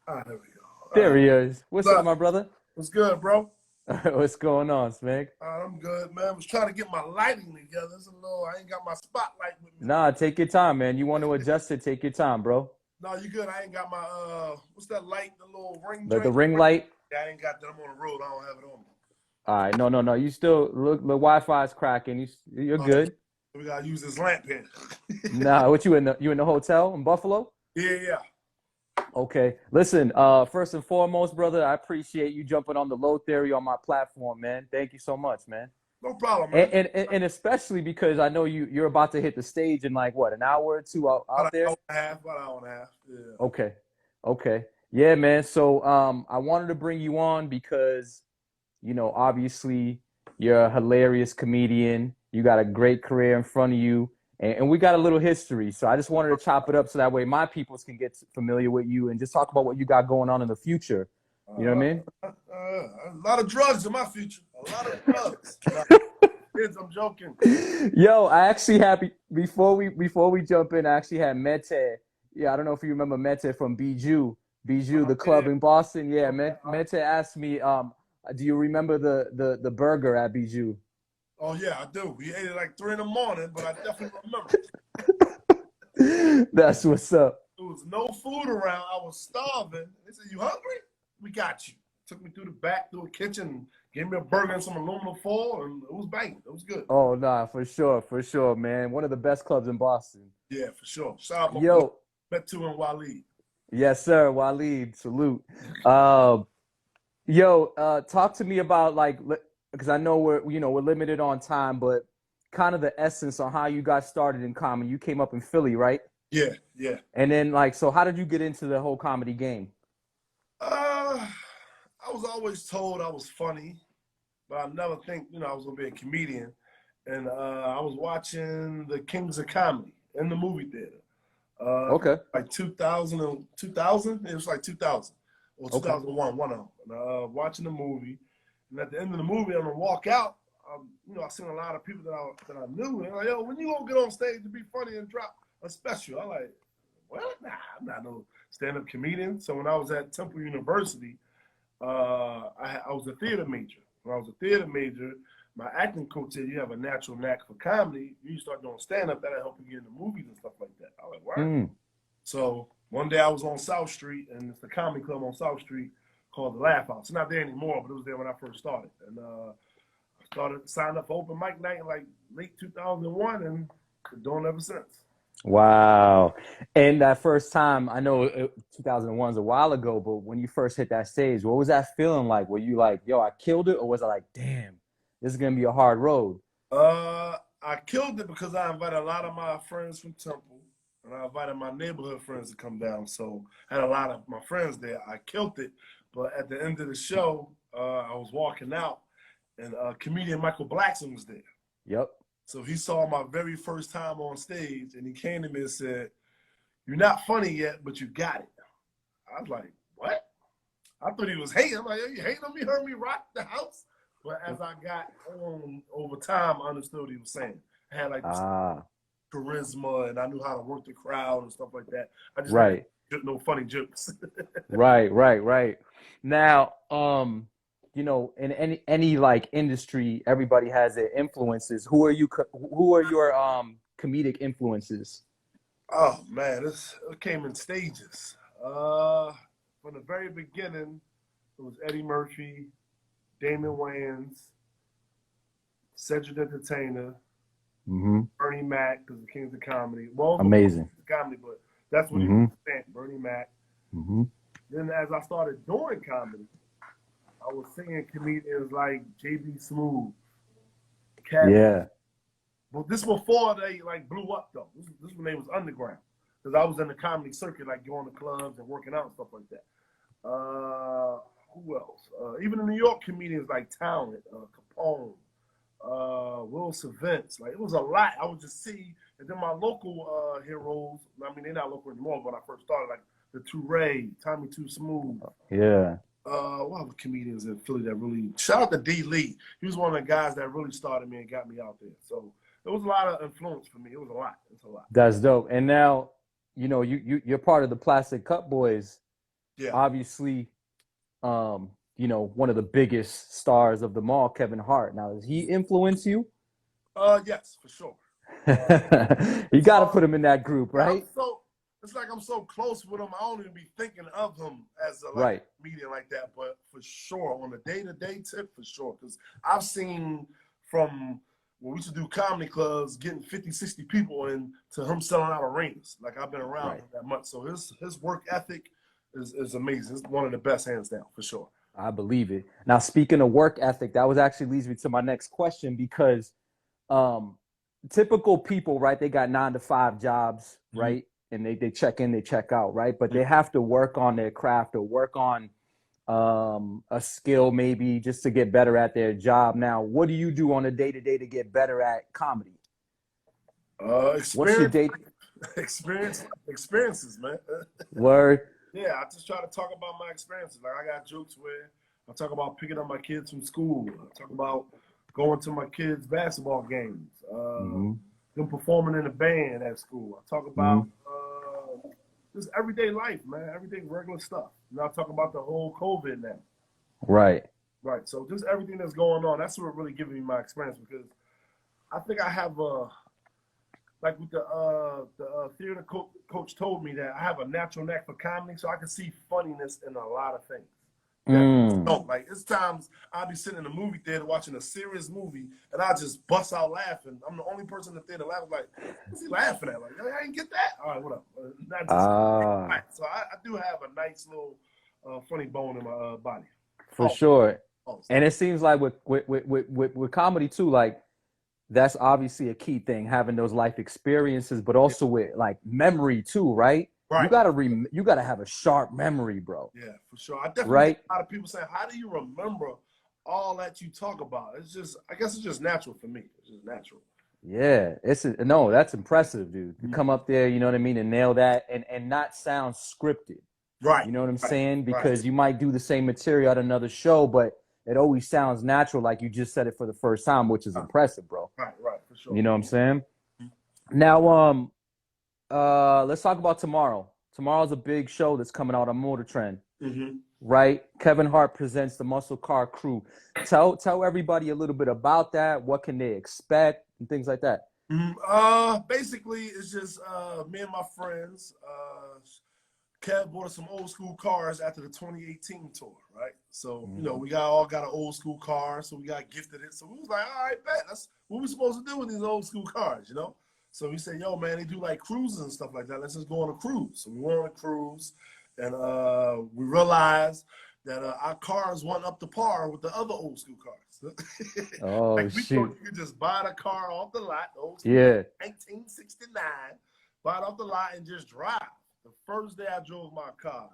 There we go. There he is. What's What's up, up? my brother? What's good, bro? What's going on, Spank? I'm good, man. I was trying to get my lighting together. It's a little. I ain't got my spotlight with me. Nah, take your time, man. You want to adjust it, take your time, bro. No, you good? I ain't got my What's that light? The little ring The drink. ring light. Yeah, I ain't got that. I'm on the road. I don't have it on me. All right, no. You still look. The Wi-Fi is cracking. You're Uh, good. we gotta use this lamp here. Nah, what you in the hotel in Buffalo? Yeah, yeah. Okay. Listen, first and foremost, brother, I appreciate you jumping on the low theory on my platform, man. Thank you so much, man. No problem, And man. and especially because I know you're about to hit the stage in like what, an hour or two out About an there. hour and a half. About an hour and a half. Yeah. Okay. Okay. Yeah, man. So I wanted to bring you on because, obviously you're a hilarious comedian. You got a great career in front of you, and we got a little history. So I just wanted to chop it up so that way my peoples can get familiar with you and just talk about what you got going on in the future. You know what I mean? A lot of drugs in my future. A lot of drugs. Nah, kids, I'm joking. Yo, I actually had before we jump in, I actually had Mete. Yeah, I don't know if you remember Mete from Bijou, the club Yeah. in Boston. Yeah, Okay. Mete asked me, do you remember the burger at Bijou? Oh yeah, I do. We ate it like 3 in the morning, but I definitely remember. That's what's up. There was no food around. I was starving. They said, "You hungry? We got you." Took me through the back, through the kitchen, gave me a burger and some aluminum foil, and it was banging. It was good. Oh nah, for sure, man. One of the best clubs in Boston. Yeah, for sure. Shout out my boy, Yo, Betu and Waleed. yes sir, Waleed, salute. Um, Yo, talk to me about like, because I know we're limited on time, but kind of the essence on how you got started in comedy. You came up in Philly, right? Yeah, yeah. And then like, so how did you get into the whole comedy game? Uh, I was always told I was funny, but I never think I was gonna be a comedian. And I was watching the Kings of Comedy in the movie theater. Okay, Like 2000 and 2000. It was like 2000 or okay. 2001, one of them. And, watching the movie, and at the end of the movie, I'm gonna walk out. I seen a lot of people that I knew, and they're like, "Yo, when you gonna get on stage to be funny and drop a special?" I'm like, "Well, nah, I'm not no stand-up comedian." So when I was at Temple University, I was a theater major. When I was a theater major, my acting coach said, "You have a natural knack for comedy. You start doing stand-up, that'll help you get into movies and stuff like that." I was like, "What?" Mm, So one day I was on South Street, and it's the comedy club on South Street called the Laugh House. It's not there anymore, but it was there when I first started. And I started signing up for open mic night in like late 2001, and been doing it ever since. wow. And that first time, I know 2001 is a while ago, but when you first hit that stage, what was that feeling like? Were you like, yo, I killed it, or was it like, damn, this is gonna be a hard road? I killed it because I invited a lot of my friends from Temple, and I invited my neighborhood friends to come down. So I had a lot of my friends there. I killed it, but at the end of the show, I was walking out, and comedian Michael Blackson was there. Yep. So he saw my very first time on stage, and he came to me and said, "You're not funny yet, but you got it." I was like, "What?" I thought he was hating. I'm like, "Are you hating on me? Heard me rock the house?" But as I got on over time, I understood what he was saying. I had like this Ah, charisma, and I knew how to work the crowd and stuff like that. I just didn't right. have no funny jokes. Right. Now, in any like industry, everybody has their influences. Who are your comedic influences? Oh man, it came in stages. From the very beginning, it was Eddie Murphy, Damon Wayans, Cedric the Entertainer, Hmm. Bernie Mac, because the Kings of Comedy. Well, before Amazing. Kings of Comedy, but that's when he was Hmm. Bernie Mac. Hmm. Then as I started doing comedy, I was seeing comedians like JB Smooth, Cat. Yeah. But this before they like blew up though. This when they was underground. Because I was in the comedy circuit, like going to clubs and working out and stuff like that. Who else? Even in New York, comedians like Talent, Capone, Will Savants. Like it was a lot. I would just see, and then my local heroes. I mean, they're not local anymore. When I first started, like the Touré, Tommy Too Smooth. Yeah. What other comedians in Philly that really? Shout out to D. Lee. He was one of the guys that really started me and got me out there. So it was a lot of influence for me. It was a lot. It's a lot. That's dope. And now, you're part of the Plastic Cup Boys. Yeah. Obviously, you know, one of the biggest stars of them all, Kevin Hart. Now, does he influence you? Yes, for sure. You got to So put him in that group, yeah, right? it's like I'm so close with him. I don't even be thinking of him as like Right. a comedian like that. But for sure, on a day-to-day tip, for sure, because I've seen from when we used to do comedy clubs, getting 50, 60 people in to him selling out arenas. Like I've been around Right. him that much, so his work ethic is amazing. It's one of the best, hands down, for sure. I believe it. Now, speaking of work ethic, that was actually leads me to my next question because um, typical people, right? They got 9 to 5 jobs, right? And they check in, they check out, right? But they have to work on their craft or work on a skill maybe just to get better at their job. Now, what do you do on a day-to-day to get better at comedy? What's your Experience, day? experiences, man. Word. Yeah, I just try to talk about my experiences. Like I got jokes where I talk about picking up my kids from school. I talk about going to my kids' basketball games. Mm-hmm. Them performing in a band at school. I talk Mm-hmm. about just everyday life, man. Everyday regular stuff. You know, I talk about the whole COVID now. Right. Right. So just everything that's going on. That's what really giving me my experience because I think I have a like with the theater coach told me that I have a natural knack for comedy, so I can see funniness in a lot of things. Don't like it's times I'll be sitting in a movie theater watching a serious movie and I just bust out laughing. I'm the only person in the theater laughing. Like, what's he laughing at? Like, I didn't get that. All right, what up? Not just right. So I do have a nice little funny bone in my body. For sure. And it seems like with comedy too, like that's obviously a key thing, having those life experiences, but also with like memory too, right? Right. You gotta have a sharp memory, bro. Yeah, for sure. I definitely right? get a lot of people saying, "How do you remember all that you talk about?" It's just, I guess, it's just natural for me. It's just natural. Yeah, no, that's impressive, dude. To come up there, you know what I mean, and nail that, and not sound scripted. Right. You know what I'm saying? Because you might do the same material at another show, but it always sounds natural, like you just said it for the first time, which is impressive, bro. Right, for sure. You know what I'm saying? Now, let's talk about tomorrow. Tomorrow's a big show that's coming out on Motor Trend, right? Kevin Hart presents the Muscle Car Crew. Tell everybody a little bit about that. What can they expect and things like that. Basically, it's just me and my friends. Kev bought us some old school cars after the 2018 tour, right? So you know we all got an old school car, so we got gifted it. So we was like, all right, bet that's what we supposed to do with these old school cars, you know. So we said, yo, man, they do like cruises and stuff like that. Let's just go on a cruise. So we went on a cruise, and we realized that our cars weren't up to par with the other old school cars. Oh, like we shoot. thought you could just buy the car off the lot, the old school 1969, buy it off the lot and just drive. The first day I drove my car,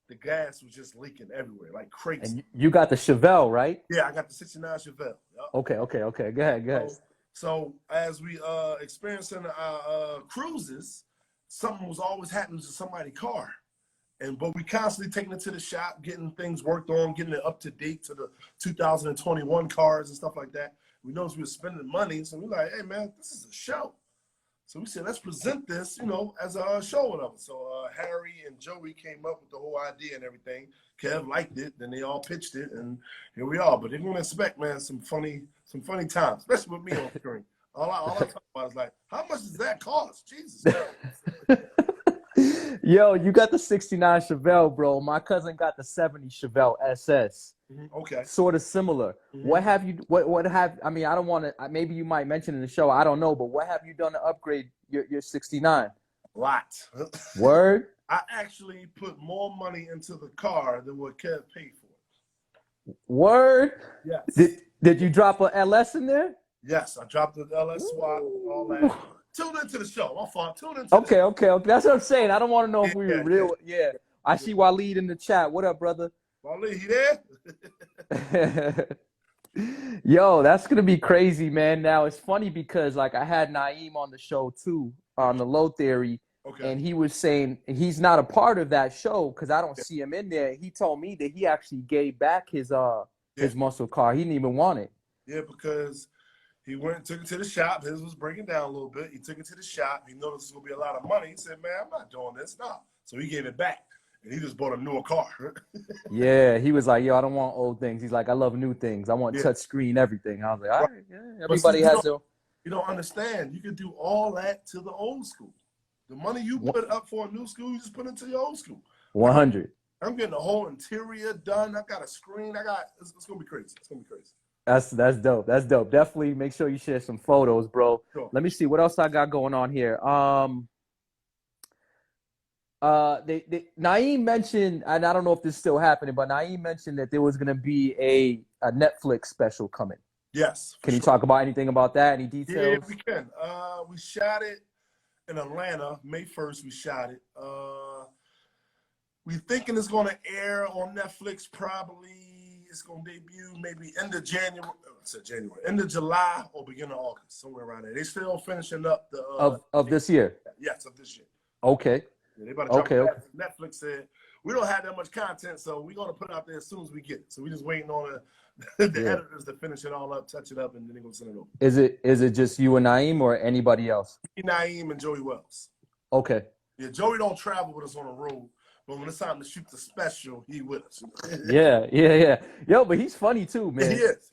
the gas was just leaking everywhere, like crazy. And you got the Chevelle, right? Yeah, I got the 69 Chevelle. Yep. Okay. Go ahead. So as we experiencing our cruises, something was always happening to somebody's car. But we constantly taking it to the shop, getting things worked on, getting it up to date to the 2021 cars and stuff like that. We noticed we were spending money, so we're like, hey man, this is a show. So we said, let's present this, you know, as a show or whatever. So Harry and Joey came up with the whole idea and everything. Kev liked it, then they all pitched it, and here we are. But they're gonna expect, man, some funny times, especially with me on screen. All I talk about is like, how much does that cost? Jesus. Yo, you got the 69 Chevelle, bro. My cousin got the 70 Chevelle SS. Okay. Sort of similar. What have you I mean, I don't want to, maybe you might mention in the show, I don't know, but what have you done to upgrade your 69? A lot. Word? I actually put more money into the car than what Kev paid for. Word? Yes. Did you drop a LS in there? Yes, I dropped the LS swap, all that. Tune into the show. My fault. Tune into Okay. That's what I'm saying. I don't want to know if we were real. Yeah. I see Waleed in the chat. What up, brother? Waleed, he there? Yo, that's gonna be crazy, man. Now it's funny because like I had Naeem on the show too, on the Low Theory, and he was saying he's not a part of that show because I don't see him in there. He told me that he actually gave back his muscle car. He didn't even want it. Yeah, because he went and took it to the shop. His was breaking down a little bit. He took it to the shop. He noticed it's gonna be a lot of money. He said, "Man, I'm not doing this." No, so he gave it back. and he just bought a newer car. Yeah, he was like, yo, I don't want old things. He's like, I love new things. I want Yeah. touch screen everything. I was like, all Right. right, yeah, But see, everybody has their. you don't understand. You can do all that to the old school. The money you put up for a new school, you just put into your old school. 100. I'm getting the whole interior done. I got a screen. It's gonna be crazy. It's gonna be crazy. That's dope. That's dope. Definitely make sure you share some photos, bro. Sure. Let me see what else I got going on here. Naeem mentioned, and I don't know if this is still happening, but Naeem mentioned that there was gonna be a Netflix special coming. Yes. Can you talk about anything about that? Any Yeah, details? we can. We shot it in Atlanta, May 1st. We shot it. We thinking it's gonna air on Netflix probably. It's gonna debut maybe end of January. End of July or beginning of August, somewhere around there. They still finishing up the Of this year. Yes, of this year. Okay. Yeah, they about to drop Okay. it. Netflix said we don't have that much content, so we're gonna put it out there as soon as we get it. So we're just waiting on the editors to finish it all up, touch it up, and then they're gonna send it over. Is it just you and Naeem or anybody else? Naeem and Joey Wells. Okay. Yeah, Joey don't travel with us on the road, but when it's time to shoot the special, he with us. Yeah. Yo, but he's funny too, man. He is.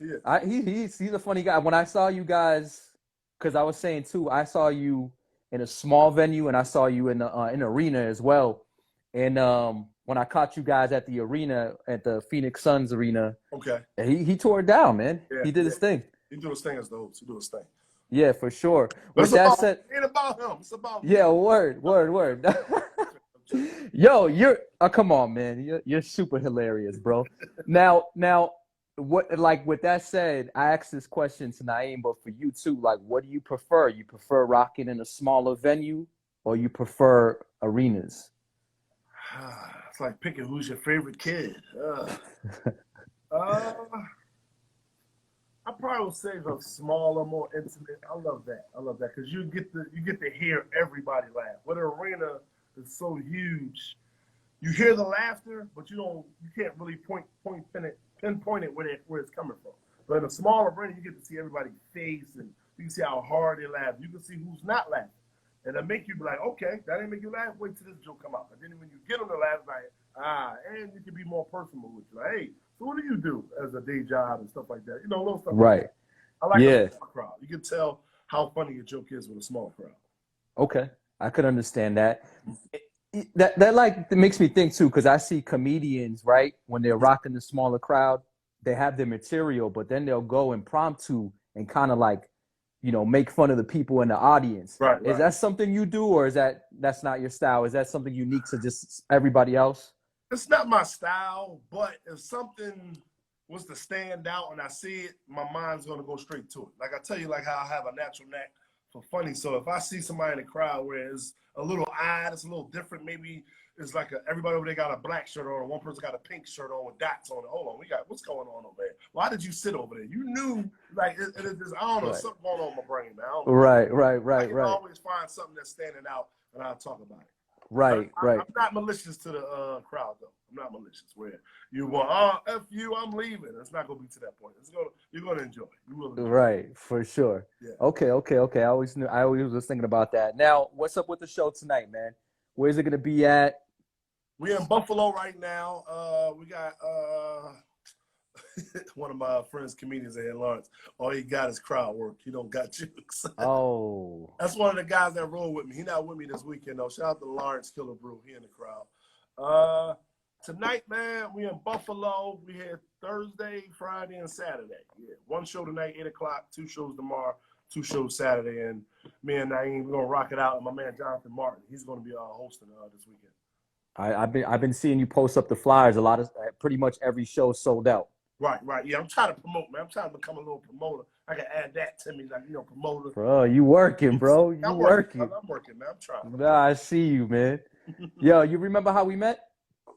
He's a funny guy. When I saw you guys, because I was saying too, I saw you in a small venue and I saw you in an arena as well. And when I caught you guys at the arena, at the Phoenix Suns arena, okay, he tore it down, man. Yeah, he did his thing. He do his thing as the host. He do his thing. Yeah, for sure. But With that said, it ain't about him. It's about me. yeah, word. Yo, you're come on, man. You're super hilarious, bro. Now, what, like, with that said, I asked this question to Naeem, but for you too, like, what do you prefer? You prefer rocking in a smaller venue, or you prefer arenas? It's like picking who's your favorite kid. I probably would say the smaller, more intimate. I love that because you get to hear everybody laugh. What an arena is so huge. You hear the laughter, but you can't really pinpoint it where it's coming from. But in a smaller arena, you get to see everybody's face and you can see how hard they laugh. You can see who's not laughing. And it'll make you be like, okay, that didn't make you laugh. Wait till this joke come out. And then when you get them to laugh, like, and you can be more personal with you. Like, hey, so what do you do as a day job and stuff like that? You know, little stuff. Right. Like that. I like a small crowd. You can tell how funny a joke is with a small crowd. Okay, I could understand that. That makes me think too, because I see comedians, right, when they're rocking the smaller crowd, they have their material, but then they'll go impromptu and kind of like, you know, make fun of the people in the audience. Right. Is that something you do, or that's not your style? Is that something unique to just everybody else? It's not my style, but if something was to stand out and I see it, my mind's gonna go straight to it. Like I tell you, like how I have a natural knack for funny. So if I see somebody in the crowd where it's a little odd, it's a little different, maybe it's like everybody over there got a black shirt on, or one person got a pink shirt on with dots on it. Hold on, what's going on over there? Why did you sit over there? You knew, like, it is, I don't know, something going on in my brain, man. Right. I can always find something that's standing out, and I'll talk about it. Right. I'm not malicious to the crowd, though. I'm not malicious where you want, F you, I'm leaving. It's not going to be to that point. You're going to enjoy it. You will enjoy right, for sure. Yeah. Okay. I always was thinking about that. Now, what's up with the show tonight, man? Where's it going to be at? We're in Buffalo right now. We got one of my friends, comedians here, Lawrence. All he got is crowd work. He don't got jokes. Oh. That's one of the guys that rolled with me. He not with me this weekend, though. Shout out to Lawrence Killer Brew. He in the crowd. Tonight, man, we in Buffalo. We had Thursday, Friday, and Saturday. Yeah, one show tonight, 8 o'clock, 2 shows tomorrow, 2 shows Saturday. And me and Naeem, we're going to rock it out. And my man, Jonathan Martin, he's going to be hosting this weekend. I've been seeing you post up the flyers. A lot of pretty much every show sold out. Right. Yeah, I'm trying to promote, man. I'm trying to become a little promoter. I can add that to me, like, you know, promoter. Bro, you working, bro. You working. I'm working, man. I'm trying. Nah, I see you, man. Yo, you remember how we met?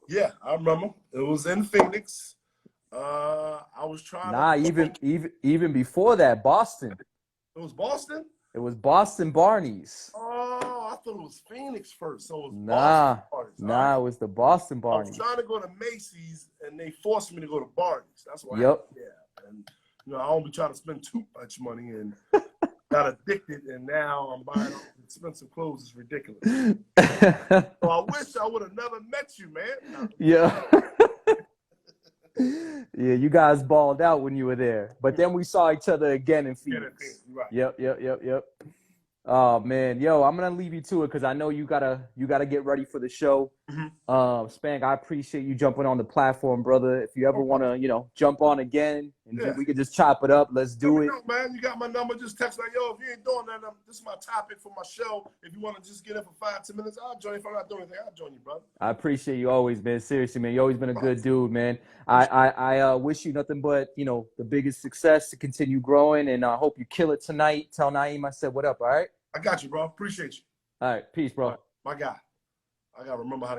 Yeah, I remember. It was in Phoenix. I was trying. Nah, even before that, Boston. It was Boston? It was Boston Barney's. Oh, I thought it was Phoenix first. So it was Boston Barney's. Nah, it was the Boston Barney's. I was trying to go to Macy's, and they forced me to go to Barney's. That's why. Yep. Yeah. And, you know, I don't be trying to spend too much money and got addicted, and now I'm buying all expensive clothes is ridiculous. So I wish I would have never met you, man. Yeah. Yeah, you guys balled out when you were there. But then we saw each other again in Phoenix. Right. Yep. Oh man, yo, I'm gonna leave you to it because I know you gotta get ready for the show. Spank, I appreciate you jumping on the platform, brother. If you ever wanna, jump on again and we could just chop it up, let's do it. Know, man, you got my number. Just text like, yo, if you ain't doing that, this is my topic for my show. If you want to just get in for 5-10 minutes, I'll join you. If I'm not doing anything, I'll join you, brother. I appreciate you always, man. Seriously, man, you always been a good dude, man. I wish you nothing but the biggest success to continue growing, and I hope you kill it tonight. Tell Naeem I said what up. All right. I got you, bro. Appreciate you. All right. Peace, bro. Right. My guy. I got to remember how to